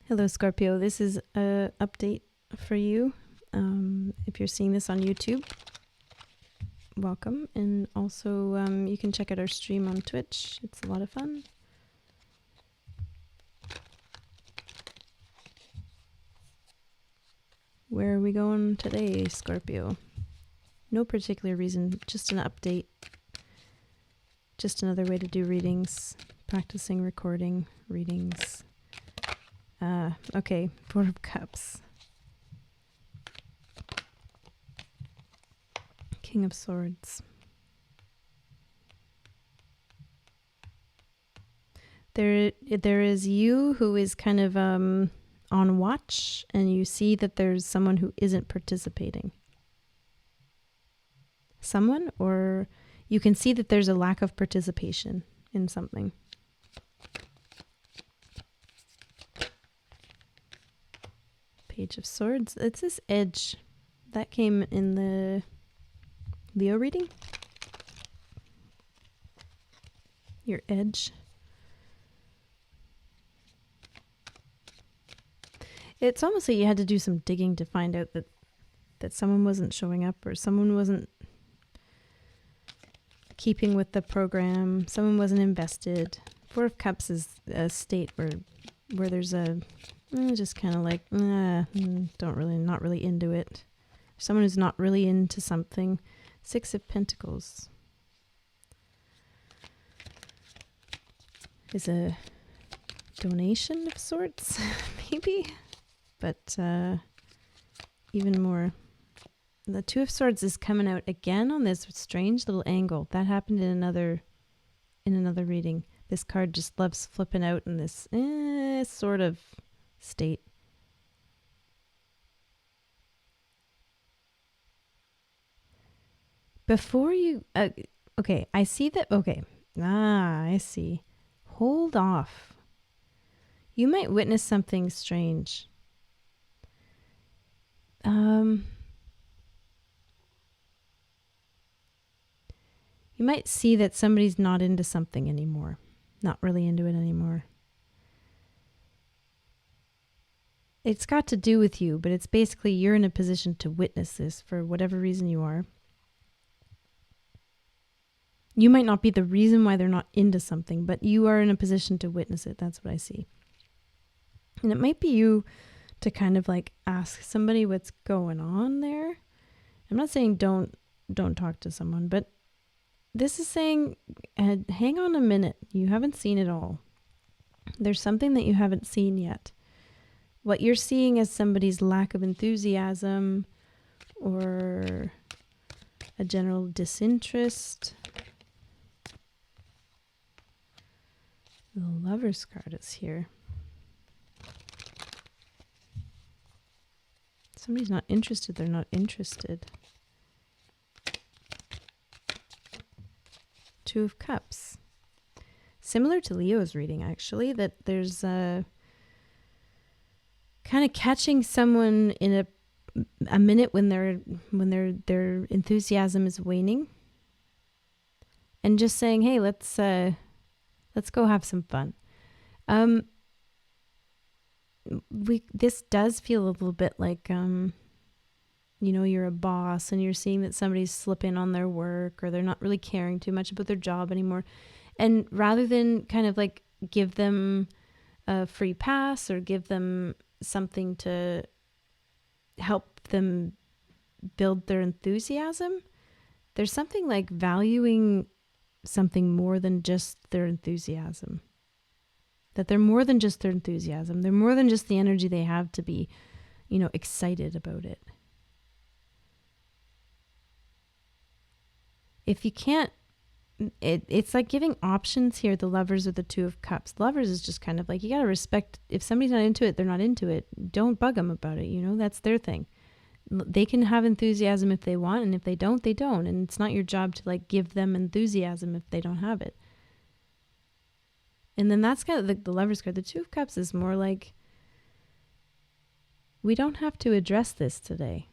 Hello, Scorpio. This is an update for you. If you're seeing this on YouTube, welcome. And also, you can check out our stream on Twitch. It's a lot of fun. Where are we going today, Scorpio? No particular reason, just an update. Just another way to do readings, practicing recording readings. Okay, Four of Cups. King of Swords. There is you who is kind of on watch, and you see that there's someone who isn't participating. Someone, or you can see that there's a lack of participation in something. Page of Swords. It's this edge. That came in the Leo reading. Your edge. It's almost like you had to do some digging to find out that someone wasn't showing up, or someone wasn't keeping with the program, someone wasn't invested. Four of Cups is a state where there's a just kind of like not really into it. Someone who's not really into something. Six of Pentacles is a donation of sorts, maybe, but even more. The Two of Swords is coming out again on this strange little angle. That happened in another reading. This card just loves flipping out in this sort of state. Before you... okay, I see that... Okay. I see. Hold off. You might witness something strange. You might see that somebody's not into something anymore. Not really into it anymore. It's got to do with you, but it's basically you're in a position to witness this for whatever reason you are. You might not be the reason why they're not into something, but you are in a position to witness it. That's what I see. And it might be you to kind of like ask somebody what's going on there. I'm not saying don't talk to someone, but this is saying, hang on a minute. You haven't seen it all. There's something that you haven't seen yet. What you're seeing is somebody's lack of enthusiasm or a general disinterest. The Lover's card is here. Somebody's not interested. They're not interested. Two of Cups. Similar to Leo's reading, actually, that there's kind of catching someone in a minute when their enthusiasm is waning, and just saying, "Hey, let's go have some fun." This does feel a little bit like you're a boss and you're seeing that somebody's slipping on their work, or they're not really caring too much about their job anymore. And rather than kind of like give them a free pass or give them something to help them build their enthusiasm, there's something like valuing something more than just their enthusiasm. That they're more than just their enthusiasm. They're more than just the energy they have to be, excited about it. If you can't, it's like giving options here, the Lovers or the Two of Cups. Lovers is just kind of like, you got to respect, if somebody's not into it, they're not into it. Don't bug them about it, that's their thing. They can have enthusiasm if they want, and if they don't, they don't. And it's not your job to like give them enthusiasm if they don't have it. And then that's kind of the Lover's card. The Two of Cups is more like, we don't have to address this today.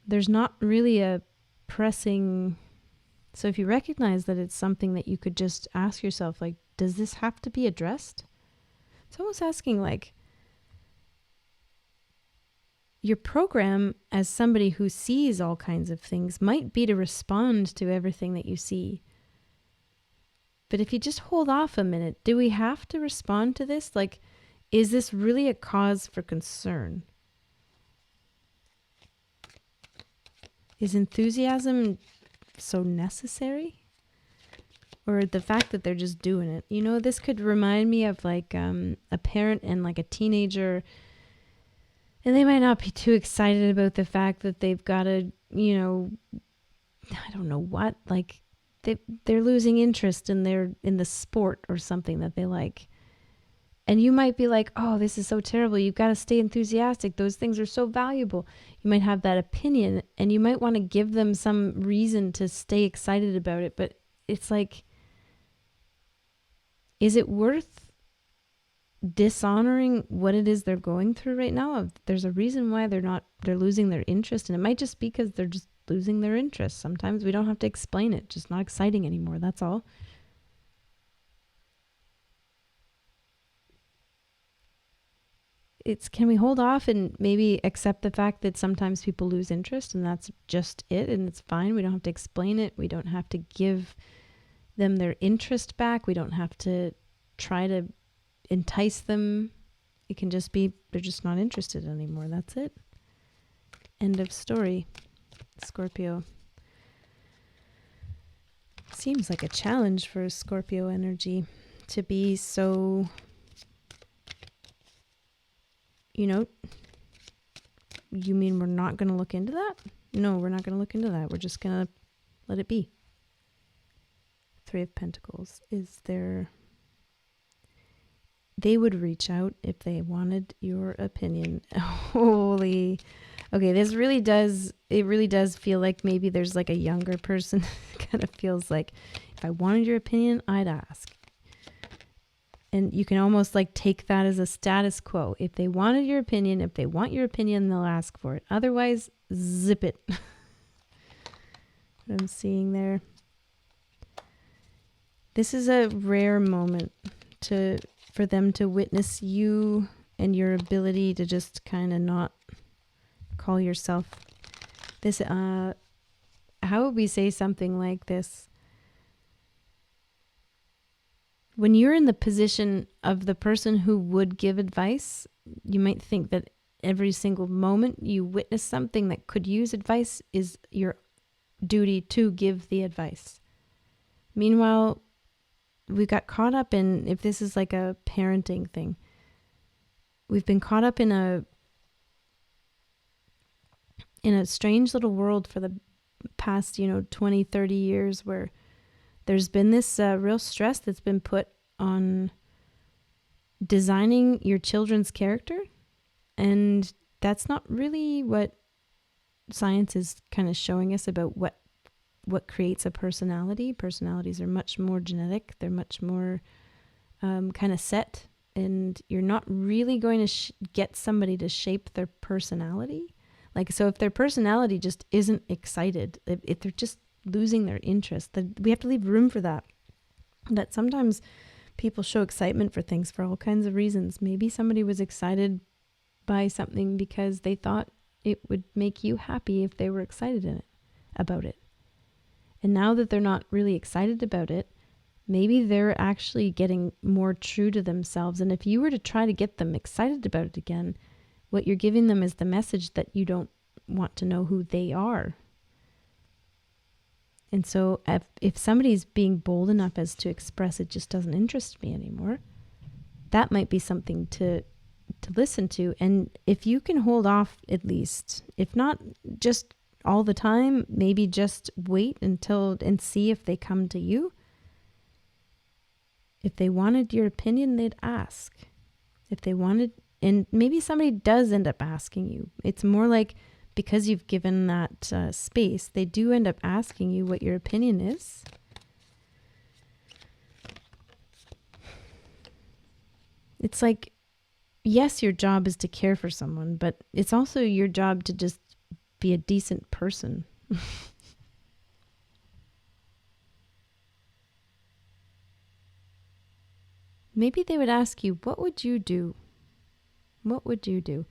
There's not really a pressing... So if you recognize that it's something that you could just ask yourself, like, does this have to be addressed? It's almost asking like, your program as somebody who sees all kinds of things might be to respond to everything that you see. But if you just hold off a minute, do we have to respond to this? Like, is this really a cause for concern? Is enthusiasm so necessary? Or the fact that they're just doing it? You know, this could remind me of like a parent and like a teenager, and they might not be too excited about the fact that they've got to, you know, I don't know what, like they're losing interest in the sport or something that they like. And you might be like, oh, this is so terrible. You've got to stay enthusiastic. Those things are so valuable. You might have that opinion, and you might want to give them some reason to stay excited about it. But it's like, is it worth dishonoring what it is they're going through right now? There's a reason why they're losing their interest. And it might just be because they're just losing their interest. Sometimes we don't have to explain it. Just not exciting anymore. That's all. Can we hold off and maybe accept the fact that sometimes people lose interest, and that's just it, and it's fine. We don't have to explain it. We don't have to give them their interest back. We don't have to try to entice them. It can just be they're just not interested anymore. That's it. End of story. Scorpio. Seems like a challenge for Scorpio energy to be so, you know, you mean we're not going to look into that? No, we're not going to look into that. We're just going to let it be. Three of Pentacles. They would reach out if they wanted your opinion. Holy. Okay, it really does feel like maybe there's like a younger person kind of feels like, if I wanted your opinion, I'd ask. And you can almost like take that as a status quo. If they wanted your opinion, if they want your opinion, they'll ask for it. Otherwise, zip it. What I'm seeing there. This is a rare moment for them to witness you and your ability to just kind of not call yourself this. How would we say something like this? When you're in the position of the person who would give advice, you might think that every single moment you witness something that could use advice is your duty to give the advice. Meanwhile, we got caught up in, if this is like a parenting thing, we've been caught up in a strange little world for the past, 20, 30 years where there's been this real stress that's been put on designing your children's character. And that's not really what science is kind of showing us about what creates a personality. Personalities are much more genetic. They're much more kind of set. And you're not really going to get somebody to shape their personality. Like, so if their personality just isn't excited, if they're just losing their interest, that we have to leave room for that. That sometimes people show excitement for things for all kinds of reasons. Maybe somebody was excited by something because they thought it would make you happy if they were excited about it. And now that they're not really excited about it, maybe they're actually getting more true to themselves. And if you were to try to get them excited about it again, what you're giving them is the message that you don't want to know who they are. And so if somebody's being bold enough as to express it just doesn't interest me anymore, that might be something to listen to. And if you can hold off at least, if not just all the time, maybe just wait and see if they come to you. If they wanted your opinion, they'd ask. If they wanted, and maybe somebody does end up asking you. It's more like, because you've given that space, they do end up asking you what your opinion is. It's like, yes, your job is to care for someone, but it's also your job to just be a decent person. Maybe they would ask you, what would you do? What would you do?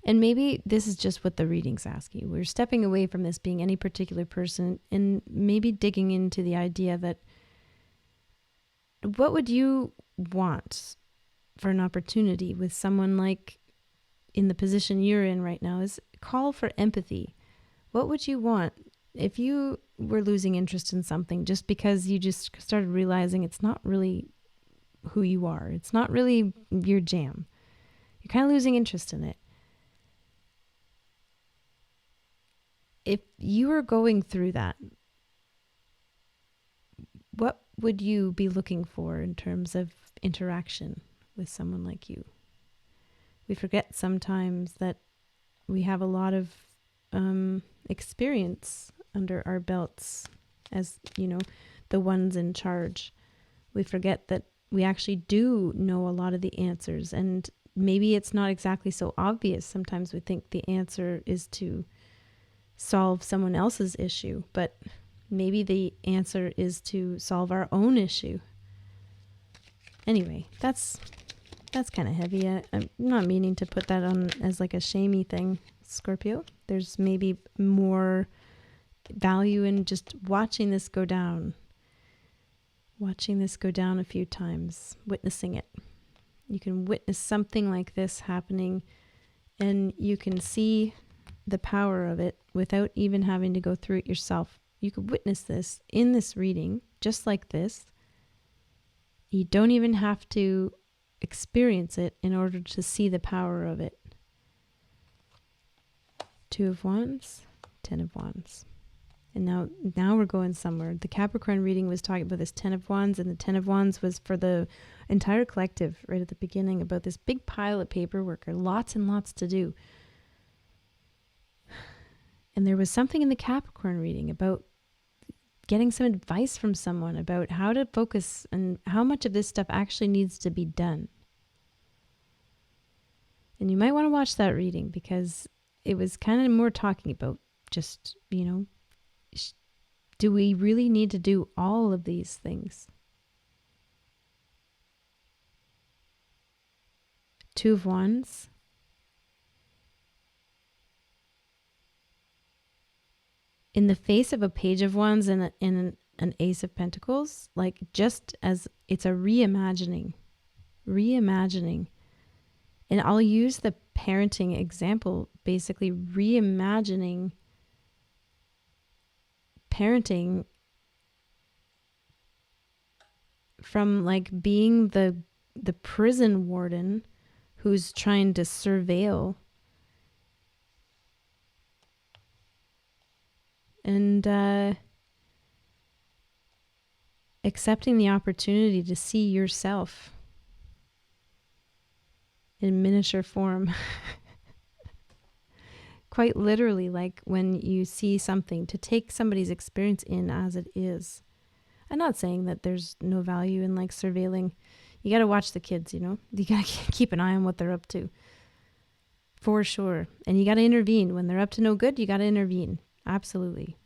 And maybe this is just what the readings ask you. We're stepping away from this being any particular person and maybe digging into the idea that what would you want for an opportunity with someone like in the position you're in right now? Is call for empathy. What would you want if you were losing interest in something just because you just started realizing it's not really who you are? It's not really your jam. You're kind of losing interest in it. If you were going through that, what would you be looking for in terms of interaction with someone like you? We forget sometimes that we have a lot of experience under our belts as, the ones in charge. We forget that we actually do know a lot of the answers, and maybe it's not exactly so obvious. Sometimes we think the answer is to solve someone else's issue, but maybe the answer is to solve our own issue. Anyway, that's kind of heavy. I'm not meaning to put that on as like a shamey thing, Scorpio. There's maybe more value in just watching this go down a few times, witnessing it. You can witness something like this happening, and you can see the power of it without even having to go through it yourself. You could witness this in this reading, just like this. You don't even have to experience it in order to see the power of it. 2 of Wands, 10 of Wands. And now we're going somewhere. The Capricorn reading was talking about this 10 of Wands, and the 10 of Wands was for the entire collective right at the beginning, about this big pile of paperwork, or lots and lots to do. And there was something in the Capricorn reading about getting some advice from someone about how to focus and how much of this stuff actually needs to be done. And you might want to watch that reading, because it was kind of more talking about just, do we really need to do all of these things? 2 of Wands. In the face of a Page of Wands and an Ace of Pentacles, like, just as it's a reimagining. And I'll use the parenting example, basically reimagining parenting from like being the prison warden who's trying to surveil and accepting the opportunity to see yourself in miniature form. Quite literally, like when you see something, to take somebody's experience in as it is. I'm not saying that there's no value in like surveilling. You got to watch the kids, You got to keep an eye on what they're up to. For sure. And you got to intervene. When they're up to no good, you got to intervene. Absolutely.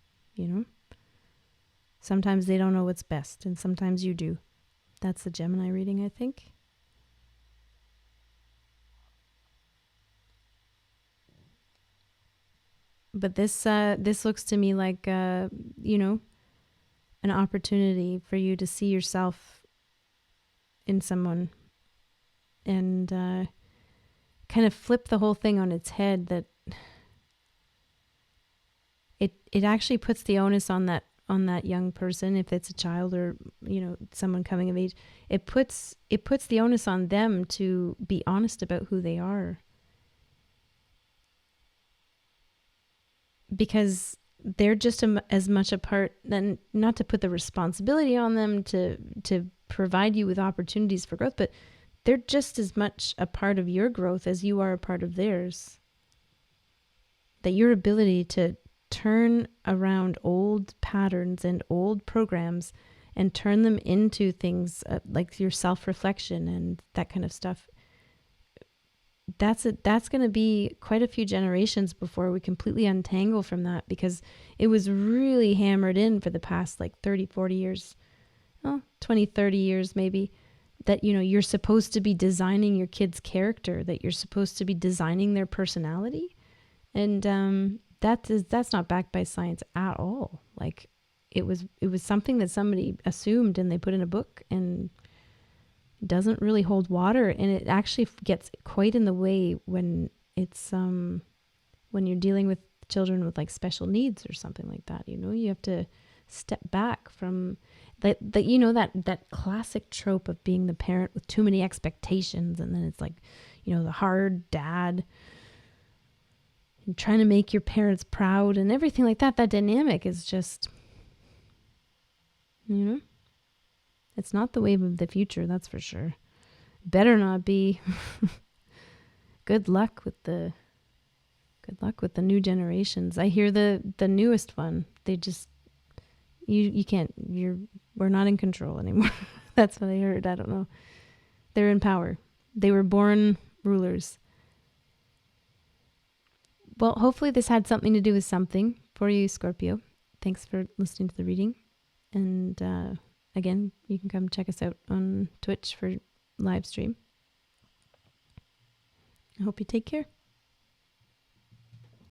Sometimes they don't know what's best, and sometimes you do. That's the Gemini reading, I think. But this looks to me like, an opportunity for you to see yourself in someone and kind of flip the whole thing on its head, that it actually puts the onus on that young person, if it's a child or, someone coming of age. It puts the onus on them to be honest about who they are. Because they're just as much a part, then, not to put the responsibility on them to provide you with opportunities for growth, but they're just as much a part of your growth as you are a part of theirs. That your ability to turn around old patterns and old programs and turn them into things like your self-reflection and that kind of stuff, that's going to be quite a few generations before we completely untangle from that, because it was really hammered in for the past like 30, 40 years, 20, 30 years maybe, that, you know, you're supposed to be designing your kid's character, that you're supposed to be designing their personality. And that's not backed by science at all. Like it was something that somebody assumed and they put in a book, and doesn't really hold water. And it actually gets quite in the way when it's when you're dealing with children with like special needs or something like that. You know, you have to step back from that, you know, that classic trope of being the parent with too many expectations, and then it's like, you know, the hard dad and trying to make your parents proud and everything like that. That dynamic is just, you know, it's not the wave of the future, that's for sure. Better not be. Good luck with the new generations. I hear the newest one, they just, you can't, we're not in control anymore. That's what I heard. I don't know. They're in power. They were born rulers. Well, hopefully this had something to do with something for you, Scorpio. Thanks for listening to the reading. And again, you can come check us out on Twitch for live stream. I hope you take care.